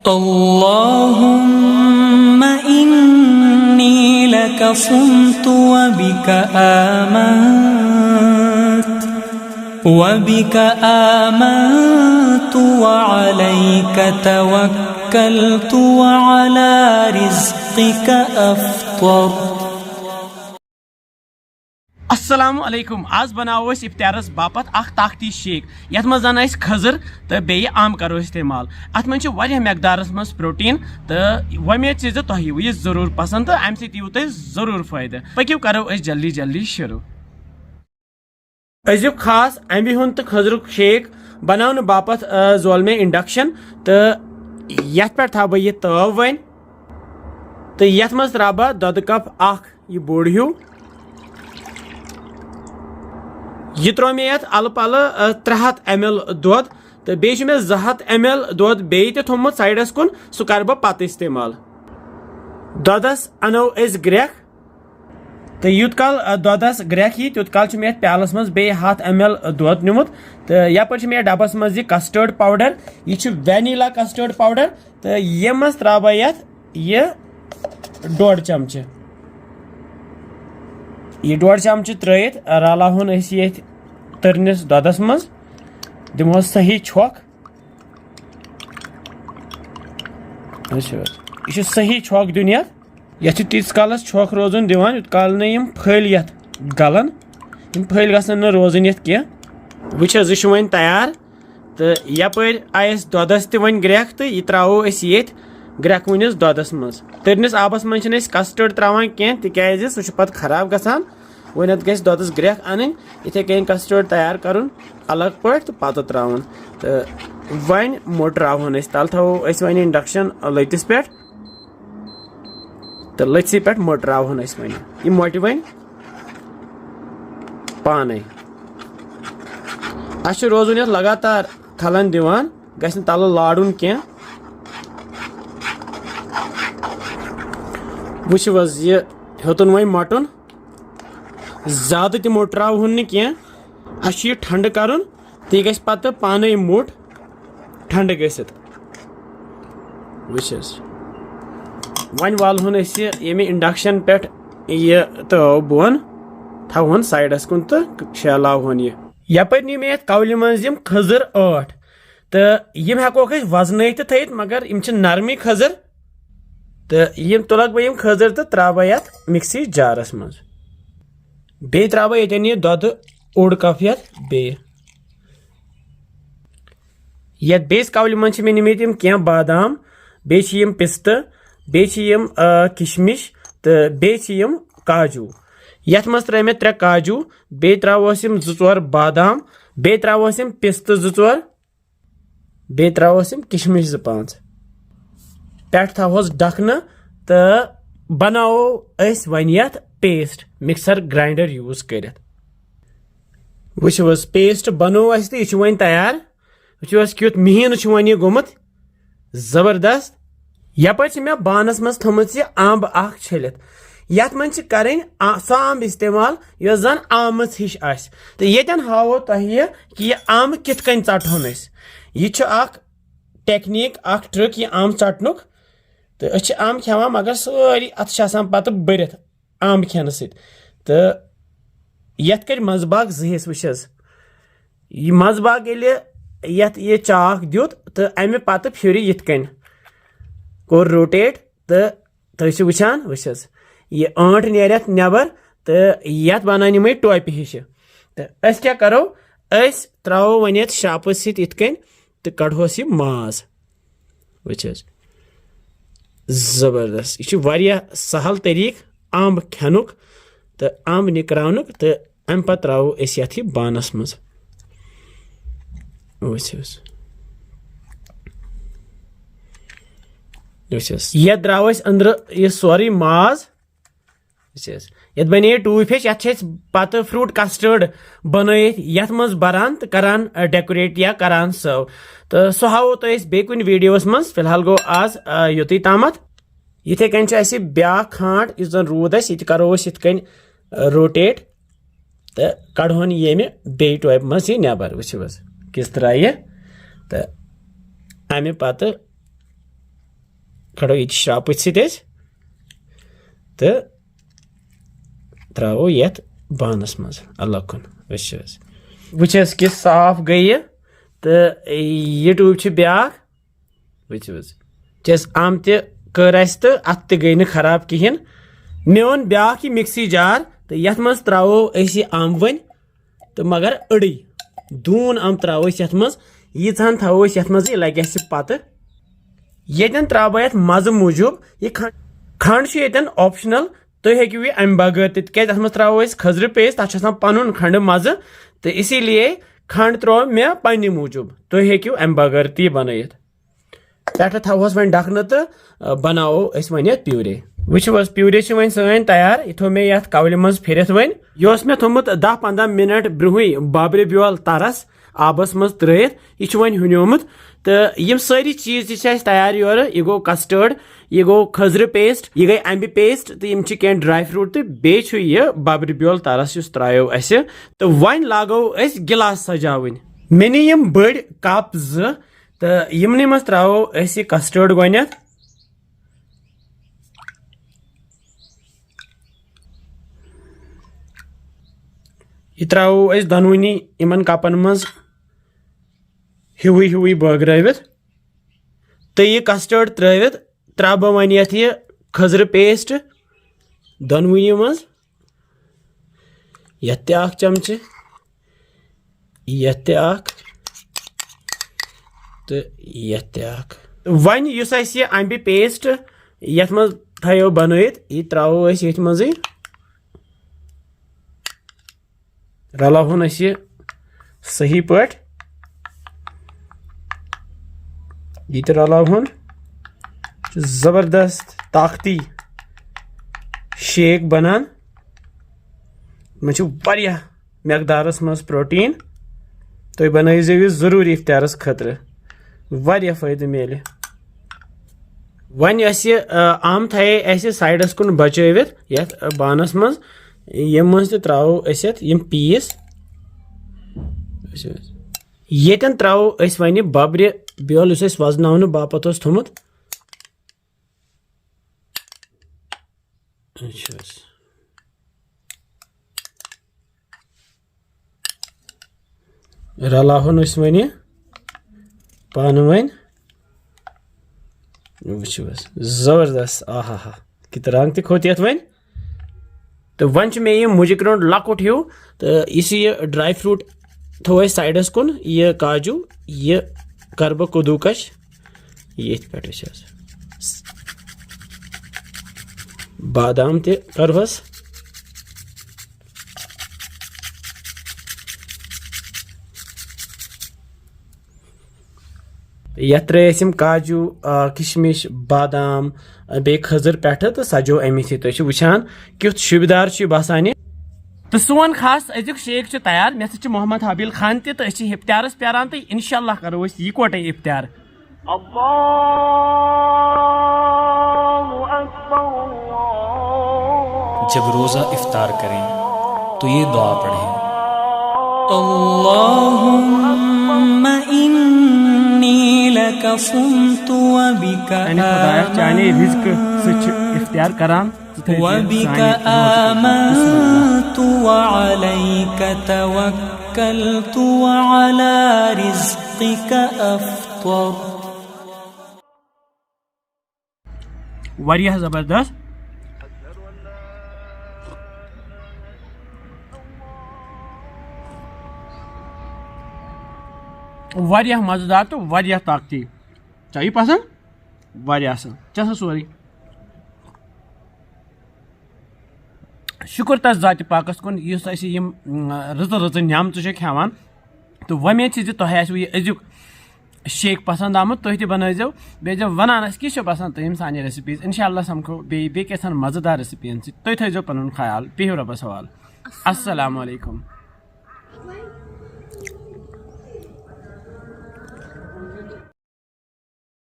اللهم إني لك صمت وبك آمنت وعليك توكلت وعلى رزقك أفطرت. अस्सलाम अलैकुम। आज बनाओ इफ्तारस बापत अख ताकती शेक यथ मज जन खजर तो बे आम करो इस्तेमाल। अत मज मकदारस मज प्रोटीन तो वमेद से तुह यह जरूर पसंद तो अम सत जरूर फायदे। पक्यू करो जल्दी जल्दी शुरू। अजुक खास अम्बि हुंद तो खजरुक शेक बनाने बापत जोल में इंडक्शन तो यथ पे थो बह यह तव वन तो यथ मज त्रा बह दोद कप अख यह बोड़ हूँ यह त्रो मे ये अल पल 300 ml दुध तो बे 200 ml दुध बे थोमुत साइडस कुन सह कर बह पत इस्तेमाल। दुधस अनो ग्रेख तो यूत काल दुधस ग्रेख यी तूत काल मे प्यालस मज बे 100 ml दुध निमुत तो यपर मे डबस मज यह कस्टर्ड पाउडर यह वैनिला कस्टर्ड पाउडर तो ये मज त्रा बह ये 1.5 चमचे यह 1.5 चमचे त्रत रलावन ये तरनिस दुधस मज दिमो सही छोक यह सही छोक दिन ये तीस कालस छोक रोजन दिवान यूत काल नम फल ये गलन फल गसन रोजन ये कह वह वन तैयार तो यपर आयस दुधस वन ग्रेख तो यह त्रो ये ग्रेख वनिस दुधस मज तरनिस आबस मज कस्टर्ड त्रावान कह तिकाज सह पत खराब गसान वनत गस दुधस ग्रेख अन इथे कन कस्टर्ड तैयार कर अलग पे तो पत त्रावन तो वन मोटरावन तल थो वन इंडक्शन लतिस पे तो लत्सी पे मोटरावन वन यह मोटि वन पाने अस रोजन लगातार थलन दिवान गस तल लाडुन कह वज यह हेतुन वह मटन ज्यादा तो मोटरावन कह अस ठंड कर तो यह गस पत पाने मोट ठंड गसित वन वालहन ये इंडक्शन पे यह तो बोन थवन साइडस कुन तो शेलावन यह यपर नी मे कौल मज खजर 8 तो यम हेकोक वजन थत मगर यम नरमी खजर तो यम तुलक बह खजर तो त्रा बह ये मिक्सी जारस मज बे त्रा बह ये दुध 1 कप ये बेस कौल मज मे निमित कह बादाम बे पिस्त बे किशमिश तो बे काजू यथ मज त्रे मे 3 काजू बे त्रोस 2-4 बादाम बे त्रोस पिस्त 2-4 बे त्रोस किशमिश 2-5 पे थोस ढकन तो बनाओ वन ये पेस्ट मिक्सर ग्राइंडर यूज कर वह पेस्ट बनो तो यह वन तैयार वो क्युत महीन वन यह गोमुत जबरदस्त यपर मे बानस मज थोमुत यह अम्ब छलित यथ मन कर सो अम्ब इस्तेमाल यस जन आमच हिश आस तो यन हावो तुह कि यह अम्ब कित कन षटन यह टेक्निक ट्रिक यह अम्ब षटनुक तो अम्ब खेवान मगर सारी अत पत बरित अम्ब खेन सत तो यथ कर मजबाग जहिस वुस यह मजबाग यथ ये चाक दुत तो अमे पत फिर यिथ कन कोर रोटेट तो तुम वुचान वुस यह आंट नेरत नबर तो यथ बनान यम टोपि हिश तो अस क्या करो त्रो वन ये शापस सत कन तो कड़ोस यह माज वुच जबरदस्त यह सहल तरीक अम्ब खेनुक तो अम्ब निकरानुक तो अम पे त्रो यथ बानस मज ये द्राव अंदर यह सोरी माज ये बने टूफिश ये पत फ्रूट कस्टर्ड बन यथ मज बरान तो करान डेकोरेट या करान सर्व तो सह हावो तो बे कुन वीडियोस मज फिलहाल गो आज युत तामत इथे कन ब्या खांड इस जन रूद यह करो इत कन रोटेट तो कड़ोन ये बे टोप मज यह नबर वो किस तरह यह तो अमे पत कड़ो ये श्रापित सत तो त्रो ये बानस मज अलग कुन वस कि साफ गई तो यह ट्यूब ब्या वस आम तर तो अत गई न खराब कहें मे ओन ब्या मिक्सी जार तो ये मज त्रो आम वन तो मगर अड़ी दून आम त्रो ये मज यीहन थो ये मज लगे पत ये त्रा बह मज मूजूब यह खंड ऑप्शनल तुम हेकू यह अम बगैर तक मज त्रो खजर पेस्ट तथा पन खंड मज तो इसीलिए खंड त्रो मे पन्ने मूजूब तुम हेकू अम बगैर ती बन पे थोस वो ढकन तो बनाओ वन प्यूरे वस प्यूरे वन सन तैयार यह थो मे ये कवल मज फिरत वन यह मे थोमुत 10-15 मिनट ब्रुह बाबरे ब्योल तरस आबस मज त्रित यह वन हुनोमुत तो यम सारी चीज तैयार योर यह गो कस्टर्ड यह गो खजर पेस्ट यह गई अम्बि पेस्ट तो यम कह ड्राई फ्रूट तो बेह बाबरे ब्योल तरस त्रो अस तो वन लागो गिलास सजावन मे नी यम बड़ कप तो यमन मज त्रो कस्टर्ड गोनेथ यह त्रो दोनवनी इन कपन मज हिवी बगरवित तो यह कस्टर्ड त्रित त्रा बह वन ये खजर पेस्ट दोनवनी मज ये चमच ये तो ये वन इस अम्बि पेस्ट ये मज थो बनत यह त्रो ये मज रलावन सही पट यह तो रलावन जबरदस्त ताकती शेक बनान वारिया मकदारस मज प्रोटीन तुम बनइजो जरूर इफ्तारस खतर वारिया फायदे मिले वन आम थे साइडस कुन बचवित ये बानस मज यम मज त्रो यम पीस येतन त्रो वन बब्रे ब्योल वजन बापत थोमुत रलावन वन पान वन जबरदस्त आहा कित रंग खोत ये वन तो वन मे यह मुजिक रोड लकुट हिू तो इस ड्राई फ्रूट थो साइडस कुन यह काजू यह कर बह कदूकश ये पे बादाम ते करवस ये त्रेम काजू किशमिश बादाम बे खजर पे तो सजो अमी तुम वुचान क्युत शुबदार बसान तो सोन खास अजुक शेक तैयार मे सा मोहम्मद हाबिल खान तो इफ्तारस प्यारान तो इंशाल्लाह करो इकवटे इफ्तार जब रोजा इफ्तार करें तो ये दुआ पढ़ें अल्लाहुम्मा इन्नी लका सुम्तु व बिका इफ्तार करान وبك آمنت وعليك توكلت وعلى رزقك أفطر वारिया जबरदस्त वारिया मजेदार तो वारिया ताकती चाहिए पसंद वारिया असल चसा सोरी शुक्र तस जाति पाकस कुन रज रज न्यामत खान तो वमेद तुह अजुक शेक पसंद आमुत तुह तनजो बे जब वनान कि पसंद तुम सानि रेसिपीज इंशाल्लाह समखो बे मजेदार रेसिपीन तुम थो पन ख्याल बिहु रबस हवाल अस्सलामु अलैकुम।